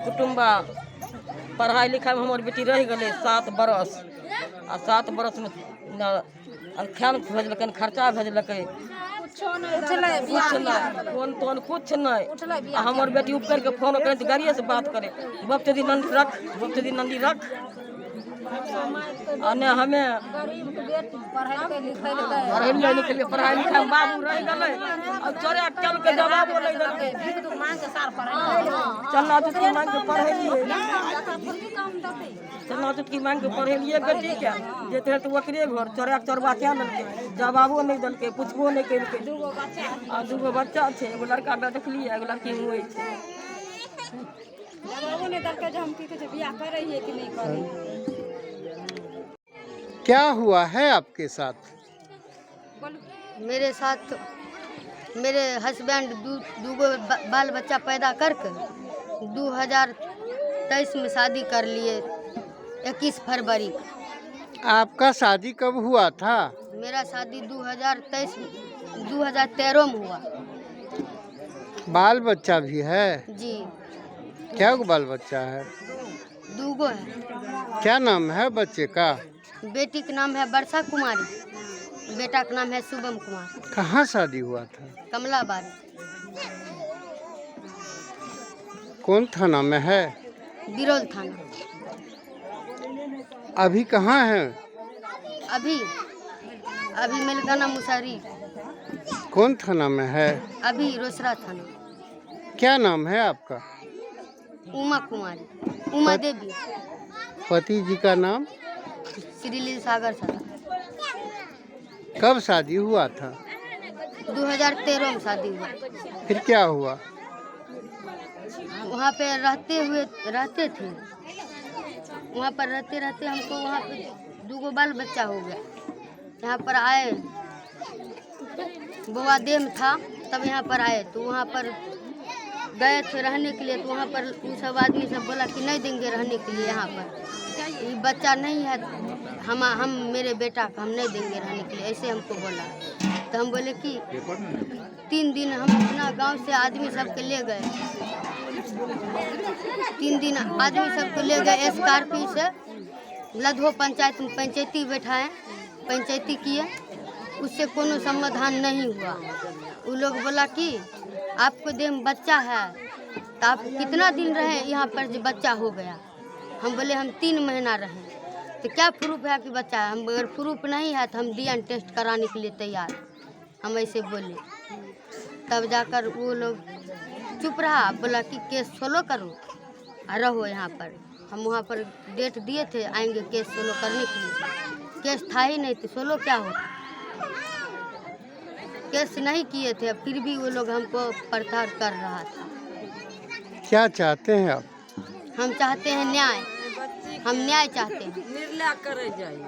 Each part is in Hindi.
कुटुम्बा पढ़ाई लिखाई में हमार बेटी रह गए 7 बरस आ 7 बरस में खान भेजल खर्चा भेजल कुछ नहीं फोन तोन कुछ नहीं। हमार बेटी ऊपर के फोन करे तो गाड़िए से बात करे बप्ते दी नंदी रख अने हमें पढ़ाई लिखाई में बाबू रह गए और चोरे चल के जवाब चलना चुटकी मांग के पढ़ेलिए चलना चुटकी मांग के पढ़ेलिए बेटी के जेते तो ओकरे घर चोरा चोरबा क्या ललके जवाबो नहीं दलके पूछबो नहीं केलके आ दूगो बच्चा छे एगो लड़का देखलिए एगो लड़की हुई छे जवाबो नहीं दलके जे हम की कहे बियाह करे हिए कि नहीं करे। क्या हुआ है आपके साथ? मेरे साथ मेरे हस्बैंड दूगो बाल बच्चा पैदा करके 2023 में शादी कर लिए 21 फरवरी को। आपका शादी कब हुआ था? मेरा शादी 2013 में हुआ। बाल बच्चा भी है? जी। क्या बाल बच्चा है? दूगो है। क्या नाम है बच्चे का? बेटी का नाम है वर्षा कुमारी, बेटा का नाम है शुभम कुमार। कहाँ शादी हुआ था? कमलाबाद। कौन थाना में है? बिरौल थाना। अभी कहाँ है? अभी मेलकाना मुसहरी। कौन थाना में है? अभी रोसड़ा थाना। क्या नाम है आपका? उमा कुमारी, उमा देवी। पति जी का नाम? श्रीलील सागर सर। कब शादी हुआ था? 2013 में शादी हुआ। फिर क्या हुआ? वहाँ पे रहते थे। वहाँ पर रहते हमको वहाँ पे दूगो बाल बच्चा हो गया। यहाँ पर आए, बुआ देह में था तब यहाँ पर आए तो वहाँ पर गए थे रहने के लिए तो वहाँ पर सब आदमी सब बोला कि नहीं देंगे रहने के लिए यहाँ पर, ये बच्चा नहीं है हम मेरे बेटा का हम नहीं देंगे रहने के लिए, ऐसे हमको बोला। तो हम बोले कि 3 दिन हम अपना गांव से आदमी सबके ले गए, 3 दिन आदमी सबको ले गए स्कॉर्पियो से लधो पंचायत में पंचायती बैठाए, पंचायती किए, उससे कोनो समाधान नहीं हुआ। वो लोग बोला कि आपको देह में बच्चा है तो आप कितना दिन रहे यहाँ पर जो बच्चा हो गया। हम बोले हम 3 महीना रहे। तो क्या प्रूफ है कि बच्चा है? हम अगर प्रूफ नहीं है तो हम DNA टेस्ट कराने के लिए तैयार, हम ऐसे बोले। तब जाकर वो लोग चुप रहा, बोला कि केस सोलो करो और रहो यहाँ पर। हम वहाँ पर डेट दिए थे आएंगे केस सोलो करने के लिए, केस था ही नहीं तो सोलो क्या होता। केस नहीं किए थे फिर भी वो लोग हमको प्रताड़ कर रहा था। क्या चाहते हैं आप? हम चाहते हैं न्याय, हम न्याय चाहते हैं। निर्णय करे जाइए।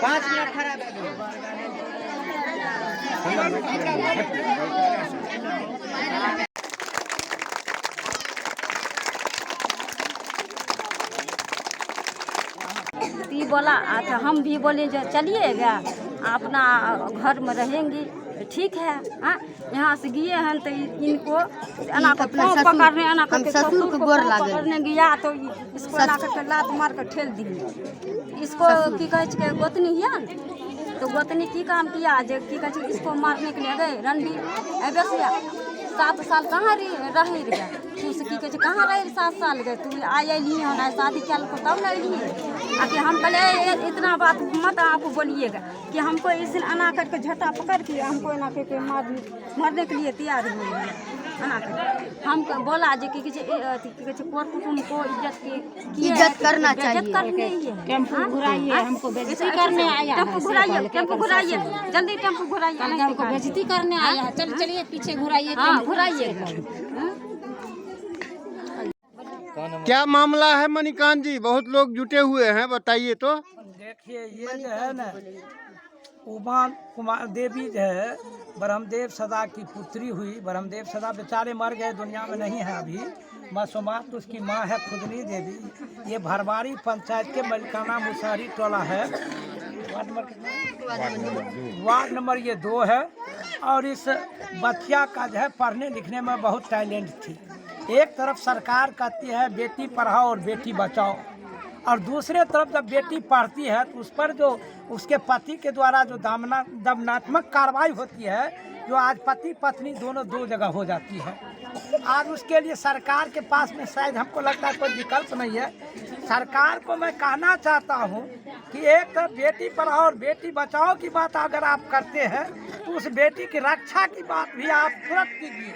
5 मिनट खराब बोला अच्छा हम भी बोले जो चलिएगा अपना घर में रहेंगी, ठीक है। हाँ यहाँ से गए हैं तो इनको पकड़ने गया तो इसको लात मार कर ठेल दिए। इसको की कहे गोतनी है तो गोतनी की काम किया जो की कहे इसको मारने के लिए गए रणबीर बेसिया 7 साल कहाँ रहे गया तू से की कहे कहाँ रहे 7 साल गए तू आई होना शादी क्या तब न अलिए आके हम पहले इतना बात मत आपको बोलिएगा कि हमको इस दिन अना करके झटा पकड़ के हमको अना करके मारने के लिए तैयार हुए अना कर। हम बोला जो कि कोर कुटुंब को इज्जत करना चाहिए, इज्जत करनी है। टेम्पो घुराइए, हमको बेइज्जती करने आया है। टेम्पो घुराइए जल्दी, टेम्पो घुराइए, हमको बेइज्जती करने आया है। चलिए पीछे घुराइए, घुराइए। क्या मामला है मणिकांत जी? बहुत लोग जुटे हुए हैं, बताइए तो। देखिए ये जो है ना उमा कुमार देवी जो है ब्रह्मदेव सदा की पुत्री हुई। ब्रह्मदेव सदा बेचारे मर गए, दुनिया में नहीं है अभी। मासूमात उसकी माँ है खुदनी देवी। ये भरवारी पंचायत के मलिकाना मुसहरी टोला है, वार्ड नंबर ये 2 है। और इस बच्चिया का जो है पढ़ने लिखने में बहुत टैलेंट थी। एक तरफ सरकार कहती है बेटी पढ़ाओ और बेटी बचाओ, और दूसरे तरफ जब बेटी पढ़ती है तो उस पर जो उसके पति के द्वारा जो दमनात्मक कार्रवाई होती है, जो आज पति पत्नी दोनों दो जगह हो जाती है। आज उसके लिए सरकार के पास में शायद हमको लगता है कोई विकल्प नहीं है। सरकार को मैं कहना चाहता हूँ कि एक तरफ बेटी पढ़ाओ और बेटी बचाओ की बात अगर आप करते हैं तो उस बेटी की रक्षा की बात भी आप तुरंत कीजिए।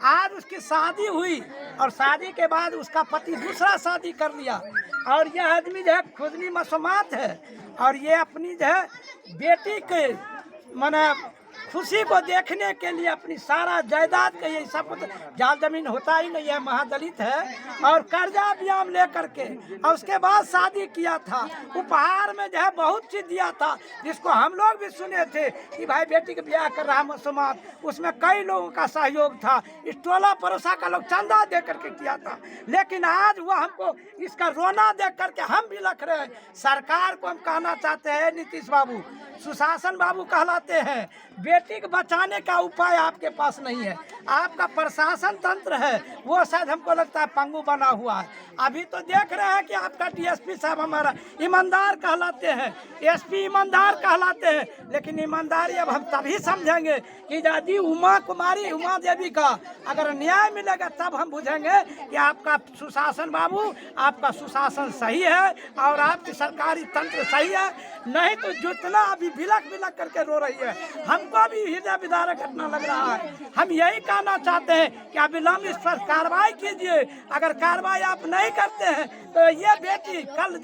आज उसकी शादी हुई और शादी के बाद उसका पति दूसरा शादी कर लिया, और यह आदमी जो है खुदनी मासूमात है, और ये अपनी जो है बेटी के माने खुशी को देखने के लिए अपनी सारा जायदाद का ये सब कुछ, जाल जमीन होता ही नहीं है, महादलित है, और कर्जा ब्याम लेकर के और उसके बाद शादी किया था। उपहार में जो है बहुत चीज दिया था, जिसको हम लोग भी सुने थे कि भाई बेटी के ब्याह कर रहा मासूमात, उसमें कई लोगों का सहयोग था। इस टोला पड़ोसा का लोग चंदा दे करके किया था, लेकिन आज वो हमको इसका रोना देख करके हम भी लख रहे हैं। सरकार को हम कहना चाहते हैं, नीतीश बाबू, सुशासन बाबू कहलाते हैं, बेटी को बचाने का उपाय आपके पास नहीं है। आपका प्रशासन तंत्र है वो शायद हमको लगता है पंगु बना हुआ है। अभी तो देख रहे हैं कि आपका डीएसपी साहब हमारा ईमानदार कहलाते हैं, एसपी ईमानदार कहलाते हैं, लेकिन ईमानदारी अब हम तभी समझेंगे कि यदि उमा देवी का अगर न्याय मिलेगा तब हम बुझेंगे कि आपका सुशासन बाबू, आपका सुशासन सही है और आपकी सरकारी तंत्र सही है। नहीं तो जितना अभी बिलक करके रो रही है, हमको भी हृदय विदारक घटना लग रहा है। हम यही कहना चाहते हैं कि अविलंब इस पर कार्रवाई कीजिए। अगर कार्रवाई आप नहीं करते हैं तो ये बेटी कल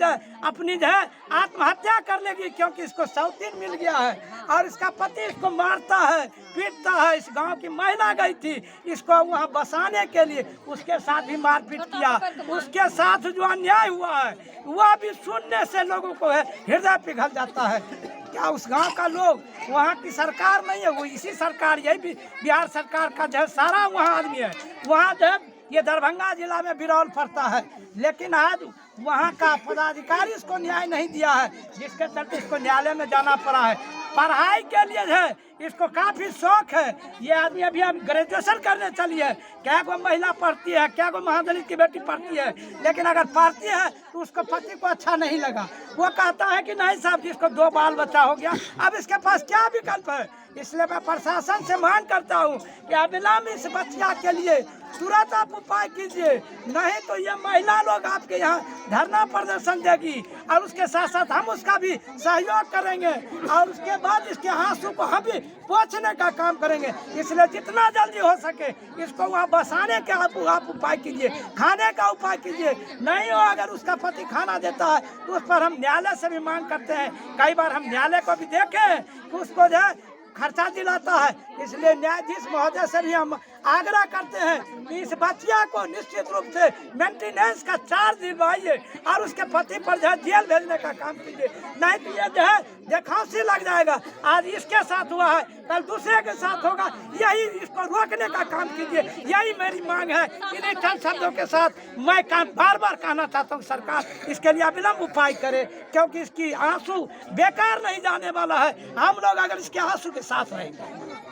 अपनी जो है आत्महत्या कर लेगी, क्योंकि इसको सौतीन मिल गया है और इसका पति इसको मारता है, पीटता है। इस गांव की महिला गई थी इसको वहां बसाने के लिए, उसके साथ भी मारपीट किया। उसके साथ जो अन्याय हुआ है वह भी सुनने से लोगों को है हृदय पिघल जाता है। क्या उस गांव का लोग, वहाँ की सरकार नहीं है, वो इसी सरकार, यही भी बिहार सरकार का जो है सारा वहाँ आदमी है। वहाँ जो ये दरभंगा जिला में बिरौल पड़ता है, लेकिन आज वहाँ का पदाधिकारी इसको न्याय नहीं दिया है, जिसके चलते इसको न्यायालय में जाना पड़ा है। पढ़ाई के लिए जो है इसको काफ़ी शौक है। ये आदमी अभी हम ग्रेजुएशन करने चली है, क्या को महिला पढ़ती है, क्या को महादलित की बेटी पढ़ती है, लेकिन अगर पढ़ती है तो उसको पति को अच्छा नहीं लगा। वो कहता है कि नहीं साहब, जिसको 2 बाल बच्चा हो गया, अब इसके पास क्या विकल्प है। इसलिए मैं प्रशासन से मांग करता हूँ कि अविलंब इस बच्चिया के लिए तुरंत आप उपाय कीजिए, नहीं तो ये महिला लोग आपके यहाँ धरना प्रदर्शन देगी और उसके साथ साथ हम उसका भी सहयोग करेंगे और उसके बाद इसके आंसू को हम भी पोंछने का काम करेंगे। इसलिए जितना जल्दी हो सके इसको वहाँ बसाने के आप उपाय कीजिए, खाने का उपाय कीजिए। नहीं हो अगर उसका पति खाना देता है तो उस पर हम न्यायालय से भी मांग करते हैं। कई बार हम न्यायालय को भी देखे कि उसको जो है खर्चा दिलाता है। इसलिए न्यायाधीश महोदय से भी हम आग्रह करते हैं कि इस बच्चिया को निश्चित रूप से मेंटेनेंस का चार्ज दिलवाइए और उसके पति पर जो है जेल भेजने का काम कीजिए। नहीं तो ये जो है देखांसी लग जाएगा। आज इसके साथ हुआ है, कल दूसरे के साथ होगा। यही इसको रोकने का काम कीजिए, यही मेरी मांग है। इन्हीं चंद शब्दों के साथ मैं बार बार कहना चाहता हूँ सरकार इसके लिए अविलंब उपाय करे, क्योंकि इसकी आंसू बेकार नहीं जाने वाला है। हम लोग अगर इसके आंसू के साथ रहेंगे